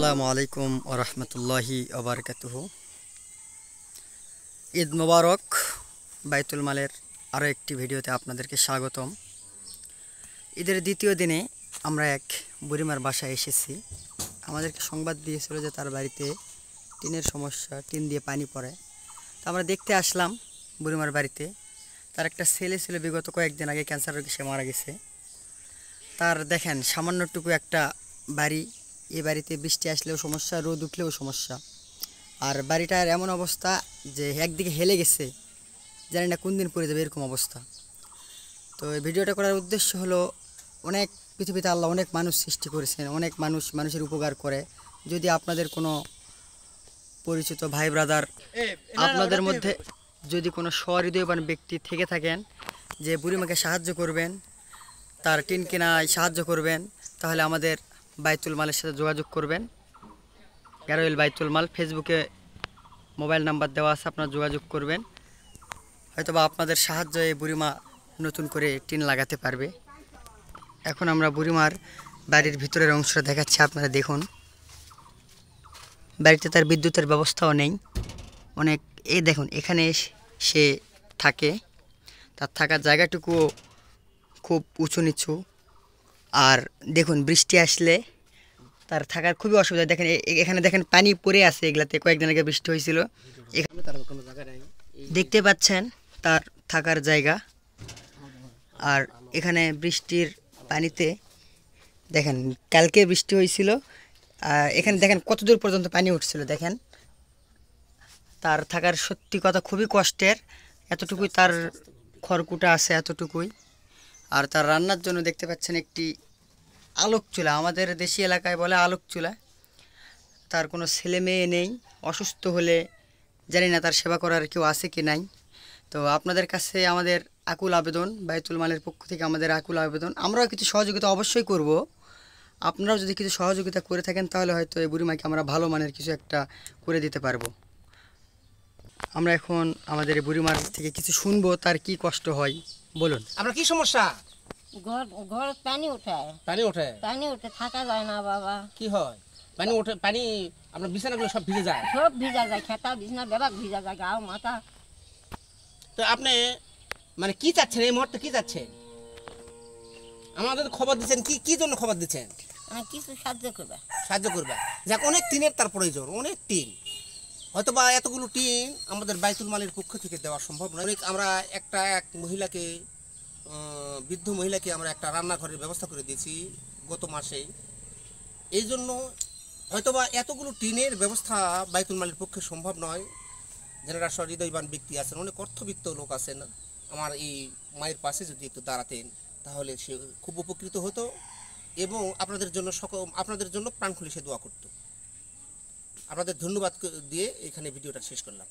আসসালামু আলাইকুম ওয়া রাহমাতুল্লাহি ওয়া বারাকাতুহু। ঈদ মোবারক। বাইতুল মালের আরও একটি ভিডিওতে আপনাদেরকে স্বাগতম। ঈদের দ্বিতীয় দিনে আমরা এক বুড়িমার বাসায় এসেছি। আমাদেরকে সংবাদ দিয়েছিল যে তার বাড়িতে টিনের সমস্যা, টিন দিয়ে পানি পড়ে। তো আমরা দেখতে আসলাম বুড়িমার বাড়িতে। তার একটা ছেলে ছিল, বিগত কয়েকদিন আগে ক্যান্সার রোগে সে মারা গেছে। তার দেখেন সামান্যটুকু একটা বাড়ি, এই বাড়িতে বৃষ্টি আসলেও সমস্যা, রোদ উঠলেও সমস্যা। আর বাড়িটার এমন অবস্থা যে একদিকে হেলে গেছে, জানি না কোন দিন পড়ে যাবে এরকম অবস্থা। তো এই ভিডিওটা করার উদ্দেশ্য হলো, অনেক পৃথিবীতে আল্লাহ অনেক মানুষ সৃষ্টি করেছেন, অনেক মানুষের উপকার করে। যদি আপনাদের কোনো পরিচিত ভাই ব্রাদার, আপনাদের মধ্যে যদি কোনো সহৃদয়বান ব্যক্তি থেকে থাকেন যে বুড়িমাকে সাহায্য করবেন, তার টিন কেনায় সাহায্য করবেন, তাহলে আমাদের বাইতুল মালের সাথে যোগাযোগ করবেন। গারোয়েল বাইতুল মাল, ফেসবুকে মোবাইল নাম্বার দেওয়া আছে, আপনারা যোগাযোগ করবেন। হয়তোবা আপনাদের সাহায্যে এই বুড়িমা নতুন করে টিন লাগাতে পারবে। এখন আমরা বুড়িমার বাড়ির ভিতরের অংশটা দেখাচ্ছি, আপনারা দেখুন। বাড়িতে তার বিদ্যুতের ব্যবস্থাও নেই অনেক। এই দেখুন, এখানে সে থাকে, তার থাকার জায়গাটুকুও খুব উঁচু নিচু। আর দেখুন, বৃষ্টি আসলে তার থাকার খুবই অসুবিধা। দেখেন এখানে দেখেন পানি পড়ে আছে, এগুলাতে কয়েকদিন আগে বৃষ্টি হয়েছিল। এখানে তার কোনো জায়গা নেই, দেখতে পাচ্ছেন তার থাকার জায়গা। আর এখানে বৃষ্টির পানিতে দেখেন, কালকে বৃষ্টি হয়েছিল, এখানে দেখেন কত দূর পর্যন্ত পানি উঠছিল। দেখেন তার থাকার সত্যি কথা খুবই কষ্টের। এতটুকুই তার খড়কুটা আছে, এতটুকুই। আর তার রান্নার জন্য দেখতে পাচ্ছেন একটি আলোক চুলা, আমাদের দেশি এলাকায় বলে আলোক চুলা। তার কোনো ছেলে মেয়ে নেই, অসুস্থ হলে জানি না তার সেবা করার কেউ আছে কি নাই। তো আপনাদের কাছে আমাদের আকুল আবেদন, বাইতুল মালের পক্ষ থেকে আমাদের আকুল আবেদন, আমরাও কিছু সহযোগিতা অবশ্যই করব। আপনারাও যদি কিছু সহযোগিতা করে থাকেন তাহলে হয়তো এই বুড়িমাকে আমরা ভালো মানের কিছু একটা করে দিতে পারবো। আমরা এখন আমাদের এই বুড়িমার থেকে কিছু শুনবো, তার কি কষ্ট হয়। বলুন, আপনার কি সমস্যা? ঘর পানি ওঠে, পানি উঠে থাকা যায় না বাবা। কি হয়? পানি ওঠে, পানি আপনার বিছানাগুলো সব ভিজে যায়? সব ভিজা যায়, খেতা বিছনা বেবাক ভিজা যায়, গাও মাথা। তো আপনি মানে কি চাচ্ছেন এই মুহূর্তে, কি চাচ্ছেন? আমাদের খবর দিচ্ছেন, কি জন্য খবর দিচ্ছেন? কিছু সাহায্য করবে, সাহায্য করবে। যাক, অনেক টিনের তার প্রয়োজন, অনেক টিন। হয়তো বা এতগুলো টিন আমাদের বাইতুল মালের পক্ষ থেকে দেওয়া সম্ভব নয়। আমরা এক মহিলাকে, বৃদ্ধ মহিলাকে আমরা একটা রান্নাঘরের ব্যবস্থা করে দিয়েছি গত মাসে। এই জন্য হয়তোবা এতগুলো টিনের ব্যবস্থা বাইতুল মালের পক্ষে সম্ভব নয়। যারা সহৃদয়বান ব্যক্তি আছেন, অনেক অর্থবিত্ত লোক আছেন, আমার এই মায়ের পাশে যদি একটু দাঁড়াতেন তাহলে সে খুব উপকৃত হতো এবং আপনাদের জন্য প্রাণ খুলে সে দোয়া করত। আপনাদের ধন্যবাদ দিয়ে এখানে ভিডিওটা শেষ করলাম।